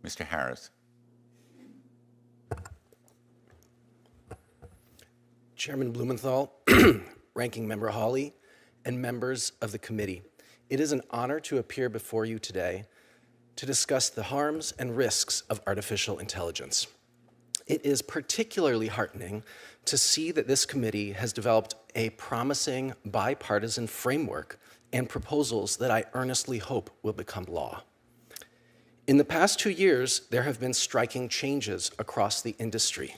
Mr. Harris. Chairman Blumenthal, Ranking Member Hawley, and members of the committee, it is an honor to appear before you today to discuss the harms and risks of artificial intelligence. It is particularly heartening to see that this committee has developed a promising bipartisan framework and proposals that I earnestly hope will become law. In the past 2 years, there have been striking changes across the industry.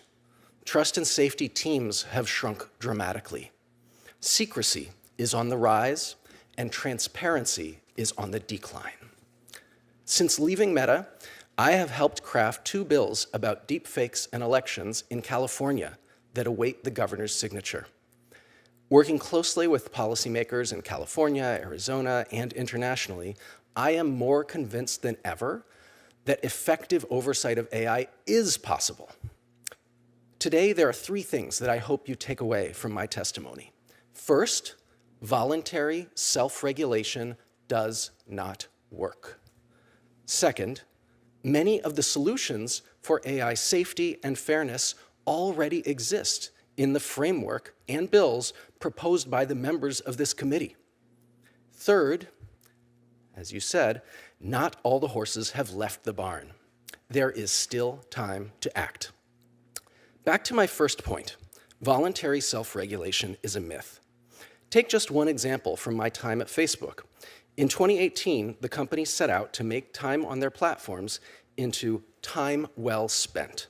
Trust and safety teams have shrunk dramatically. Secrecy is on the rise, and transparency is on the decline. Since leaving Meta, I have helped craft 2 bills about deepfakes and elections in California that await the governor's signature. Working closely with policymakers in California, Arizona, and internationally, I am more convinced than ever that effective oversight of AI is possible. Today, there are 3 things that I hope you take away from my testimony. First, voluntary self-regulation does not work. Second, many of the solutions for AI safety and fairness already exist in the framework and bills proposed by the members of this committee. Third, as you said, not all the horses have left the barn. There is still time to act. Back to my first point, voluntary self-regulation is a myth. Take just one example from my time at Facebook. In 2018, the company set out to make time on their platforms into time well spent,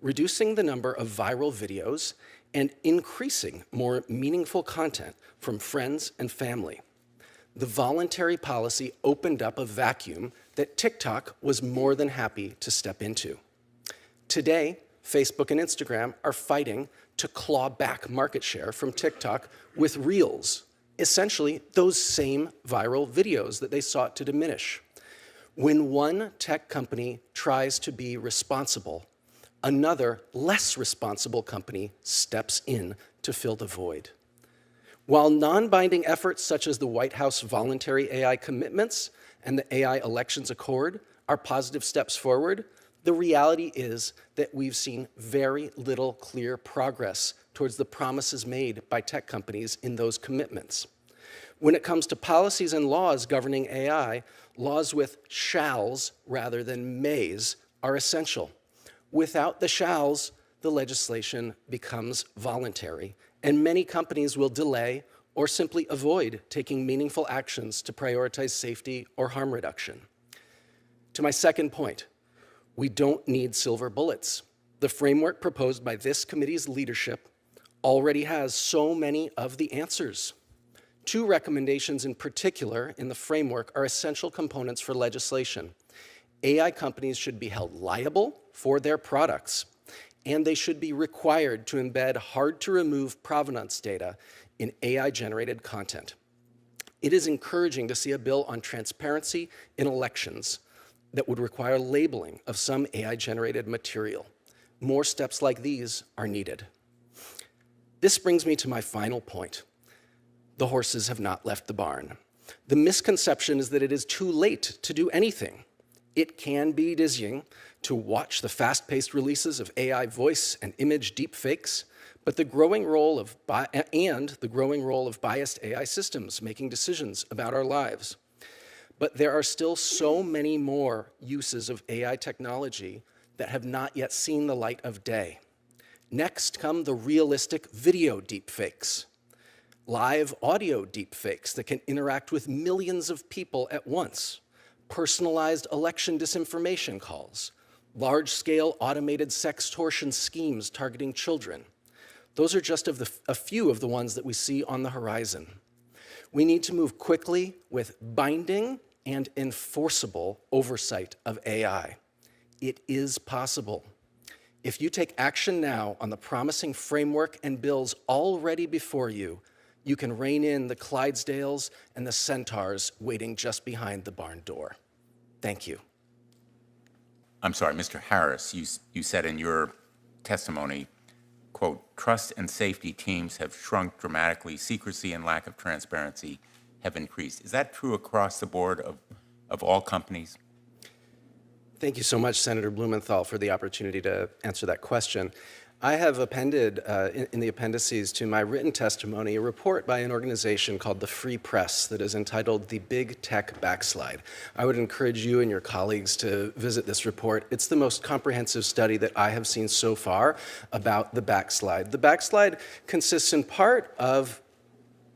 reducing the number of viral videos and increasing more meaningful content from friends and family. The voluntary policy opened up a vacuum that TikTok was more than happy to step into. Today, Facebook and Instagram are fighting to claw back market share from TikTok with Reels, essentially those same viral videos that they sought to diminish. When one tech company tries to be responsible, another, less responsible company steps in to fill the void. While non-binding efforts such as the White House voluntary AI commitments and the AI elections accord are positive steps forward, the reality is that we've seen very little clear progress towards the promises made by tech companies in those commitments. When it comes to policies and laws governing AI, laws with shalls rather than mays are essential. Without the shalls, the legislation becomes voluntary, and many companies will delay or simply avoid taking meaningful actions to prioritize safety or harm reduction. To my second point, we don't need silver bullets. The framework proposed by this committee's leadership already has so many of the answers. 2 recommendations in particular in the framework are essential components for legislation. AI companies should be held liable for their products, and they should be required to embed hard-to-remove provenance data in AI-generated content. It is encouraging to see a bill on transparency in elections that would require labeling of some AI-generated material. More steps like these are needed. This brings me to my final point. The horses have not left the barn. The misconception is that it is too late to do anything. It can be dizzying to watch the fast-paced releases of AI voice and image deepfakes, but the growing role of biased AI systems making decisions about our lives. But there are still so many more uses of AI technology that have not yet seen the light of day. Next come the realistic video deepfakes, live audio deepfakes that can interact with millions of people at once, personalized election disinformation calls, large-scale automated sextortion schemes targeting children. Those are just a few of the ones that we see on the horizon. We need to move quickly with binding and enforceable oversight of AI. It is possible. If you take action now on the promising framework and bills already before you, you can rein in the Clydesdales and the centaurs waiting just behind the barn door. Thank you. I'm sorry, Mr. Harris, you said in your testimony, quote, trust and safety teams have shrunk dramatically, secrecy and lack of transparency have increased. Is that true across the board of all companies? Thank you so much, Senator Blumenthal, for the opportunity to answer that question. I have appended in the appendices to my written testimony a report by an organization called the Free Press that is entitled The Big Tech Backslide. I would encourage you and your colleagues to visit this report. It's the most comprehensive study that I have seen so far about the backslide. The backslide consists in part of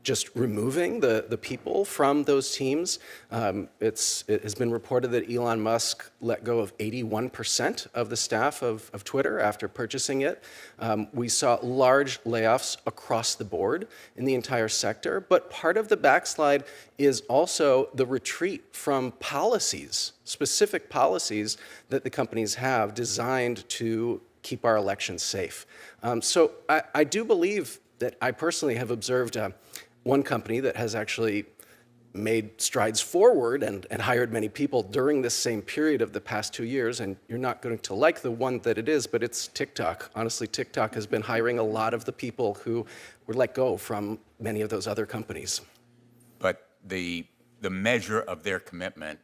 just removing the people from those teams. It has been reported that Elon Musk let go of 81% of the staff of Twitter after purchasing it. We saw large layoffs across the board in the entire sector, but part of the backslide is also the retreat from policies, specific policies that the companies have designed to keep our elections safe. So I do believe that I personally have observed one company that has actually made strides forward and hired many people during this same period of the past 2 years, and you're not going to like the one that it is, but it's TikTok. Honestly, TikTok has been hiring a lot of the people who were let go from many of those other companies. But the measure of their commitment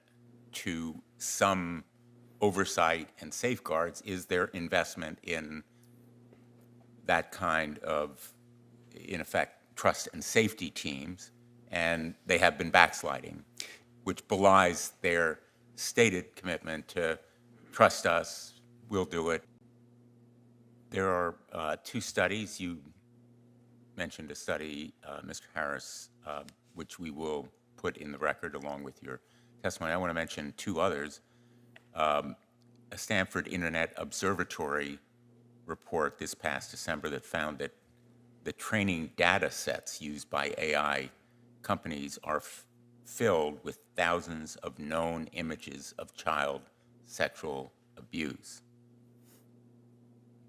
to some oversight and safeguards is their investment in that kind of, in effect, trust and safety teams, and they have been backsliding, which belies their stated commitment to trust us, we'll do it. There are two studies. You mentioned a study, Mr. Harris, which we will put in the record along with your testimony. I want to mention two others. A Stanford Internet Observatory report this past December that found that the training data sets used by AI companies are filled with thousands of known images of child sexual abuse.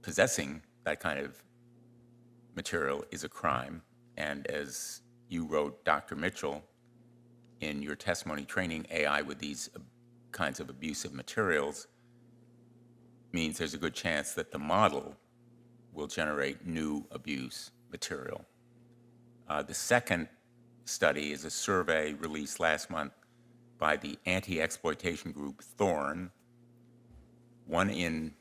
Possessing that kind of material is a crime, and as you wrote, Dr. Mitchell, in your testimony, training AI with these kinds of abusive materials means there's a good chance that the model will generate new abuse material. The second study is a survey released last month by the anti-exploitation group Thorn. 1 in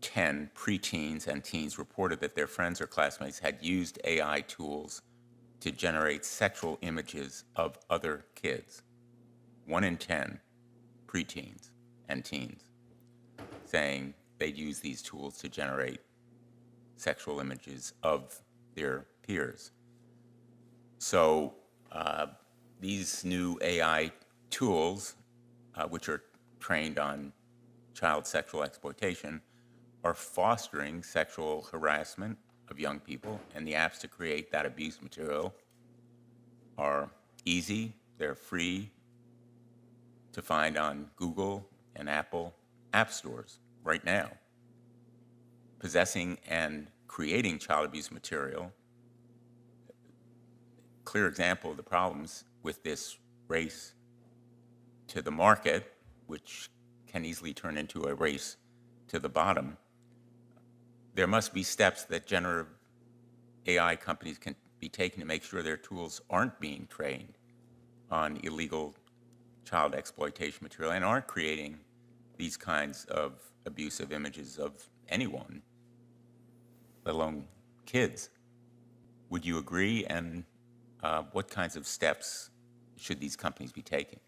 10 preteens and teens reported that their friends or classmates had used AI tools to generate sexual images of other kids. 1 in 10 preteens and teens saying they'd use these tools to generate sexual images of their peers. So these new AI tools, which are trained on child sexual exploitation, are fostering sexual harassment of young people, and the apps to create that abuse material are easy, they're free to find on Google and Apple app stores right now. Possessing and creating child abuse material, clear example of the problems with this race to the market, which can easily turn into a race to the bottom. There must be steps that generative AI companies can be taking to make sure their tools aren't being trained on illegal child exploitation material and aren't creating these kinds of abusive images of anyone, let alone kids. Would you agree? And what kinds of steps should these companies be taking?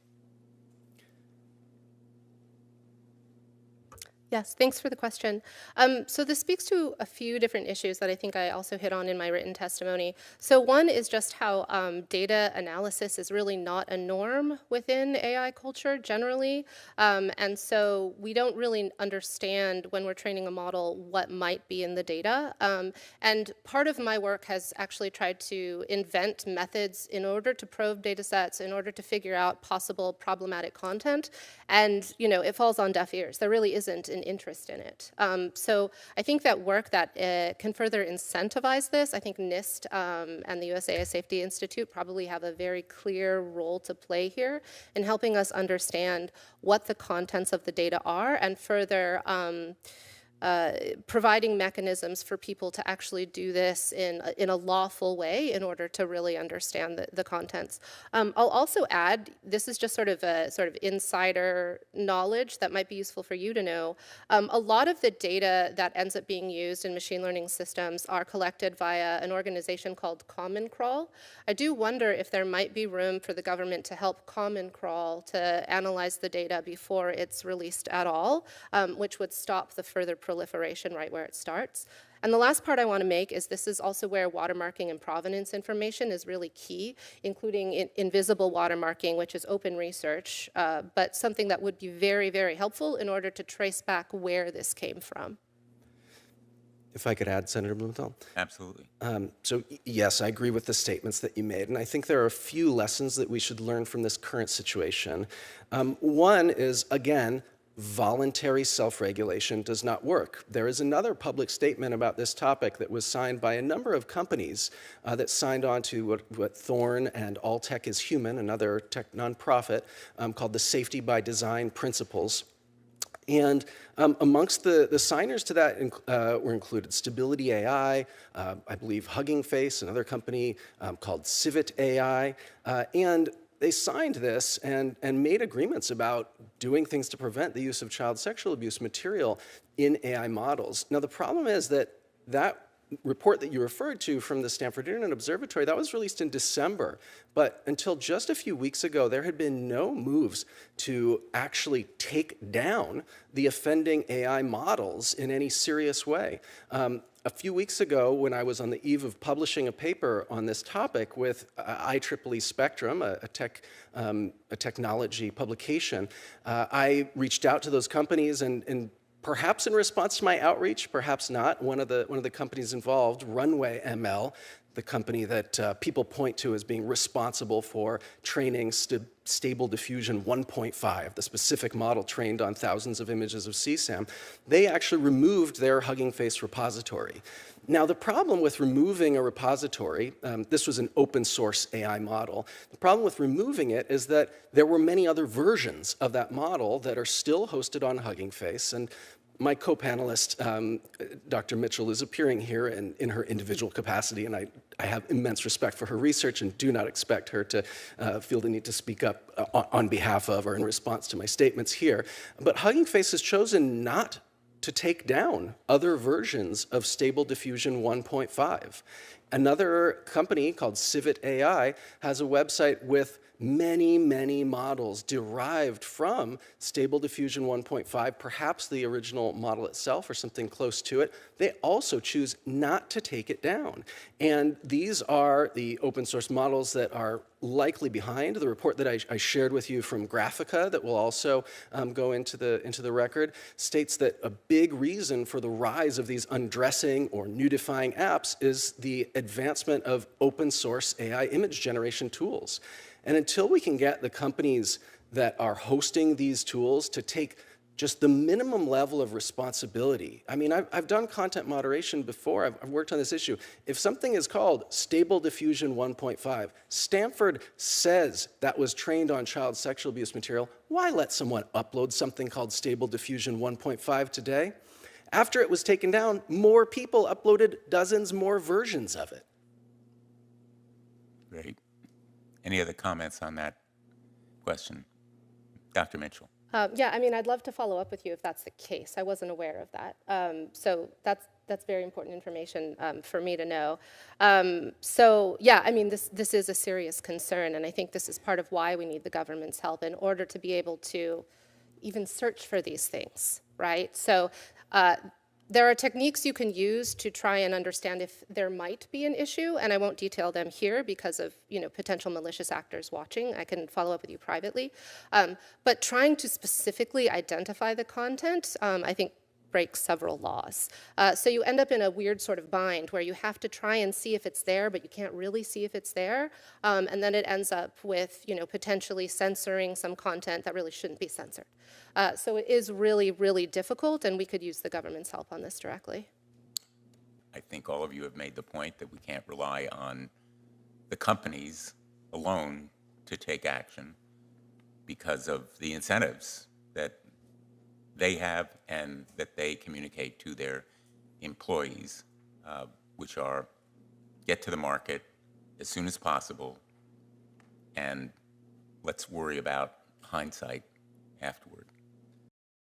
Yes, thanks for the question. So this speaks to a few different issues that I think I also hit on in my written testimony. So one is just how data analysis is really not a norm within AI culture generally. And so we don't really understand when we're training a model what might be in the data. And part of my work has actually tried to invent methods in order to probe data sets, in order to figure out possible problematic content. And it falls on deaf ears. There really isn't an interest in it. So I think that work that can further incentivize this, I think NIST and the U.S. AI Safety Institute probably have a very clear role to play here in helping us understand what the contents of the data are and further providing mechanisms for people to actually do this in a lawful way in order to really understand the contents. I'll also add, this is just sort of insider knowledge that might be useful for you to know. A lot of the data that ends up being used in machine learning systems are collected via an organization called Common Crawl. I do wonder if there might be room for the government to help Common Crawl to analyze the data before it's released at all, which would stop the further proliferation right where it starts. And the last part I want to make is this is also where watermarking and provenance information is really key, including invisible watermarking, which is open research, but something that would be very, very helpful in order to trace back where this came from. If I could add, Senator Blumenthal? Absolutely. So yes, I agree with the statements that you made, and I think there are a few lessons that we should learn from this current situation. One is, again, voluntary self-regulation does not work. There is another public statement about this topic that was signed by a number of companies that signed on to what Thorne and All Tech is Human, another tech nonprofit, called the Safety by Design Principles. And amongst the signers to that were included Stability AI, I believe Hugging Face, another company called Civit AI, and they signed this and made agreements about doing things to prevent the use of child sexual abuse material in AI models. Now, the problem is that that report that you referred to from the Stanford Internet Observatory, that was released in December. But until just a few weeks ago, there had been no moves to actually take down the offending AI models in any serious way. A few weeks ago, when I was on the eve of publishing a paper on this topic with IEEE Spectrum, a technology publication, I reached out to those companies and perhaps in response to my outreach, perhaps not, one of the companies involved, Runway ML, the company that people point to as being responsible for training Stable Diffusion 1.5, the specific model trained on thousands of images of CSAM, they actually removed their Hugging Face repository. Now, the problem with removing a repository, this was an open source AI model, the problem with removing it is that there were many other versions of that model that are still hosted on Hugging Face, and my co-panelist, Dr. Mitchell, is appearing here in her individual capacity, and I have immense respect for her research and do not expect her to feel the need to speak up on behalf of or in response to my statements here. But Hugging Face has chosen not to take down other versions of Stable Diffusion 1.5. Another company called Civit AI has a website with many, many models derived from Stable Diffusion 1.5, perhaps the original model itself or something close to it. They also choose not to take it down. And these are the open source models that are likely behind. The report that I shared with you from Graphica that will also go into the record states that a big reason for the rise of these undressing or nudifying apps is the advancement of open source AI image generation tools. And until we can get the companies that are hosting these tools to take just the minimum level of responsibility. I mean, I've done content moderation before. I've worked on this issue. If something is called Stable Diffusion 1.5, Stanford says that was trained on child sexual abuse material, why let someone upload something called Stable Diffusion 1.5 today? After it was taken down, more people uploaded dozens more versions of it. Great. Any other comments on that question? Dr. Mitchell. Yeah, I mean, I'd love to follow up with you if that's the case. I wasn't aware of that. So that's very important information for me to know. So yeah, I mean, this is a serious concern, and I think this is part of why we need the government's help in order to be able to even search for these things, right? So there are techniques you can use to try and understand if there might be an issue, and I won't detail them here because of potential malicious actors watching. I can follow up with you privately. But trying to specifically identify the content, I think, breaks several laws. So you end up in a weird sort of bind where you have to try and see if it's there, but you can't really see if it's there. And then it ends up with potentially censoring some content that really shouldn't be censored. So it is really, really difficult, and we could use the government's help on this directly. I think all of you have made the point that we can't rely on the companies alone to take action because of the incentives that they have and that they communicate to their employees, which are get to the market as soon as possible, and let's worry about hindsight afterward.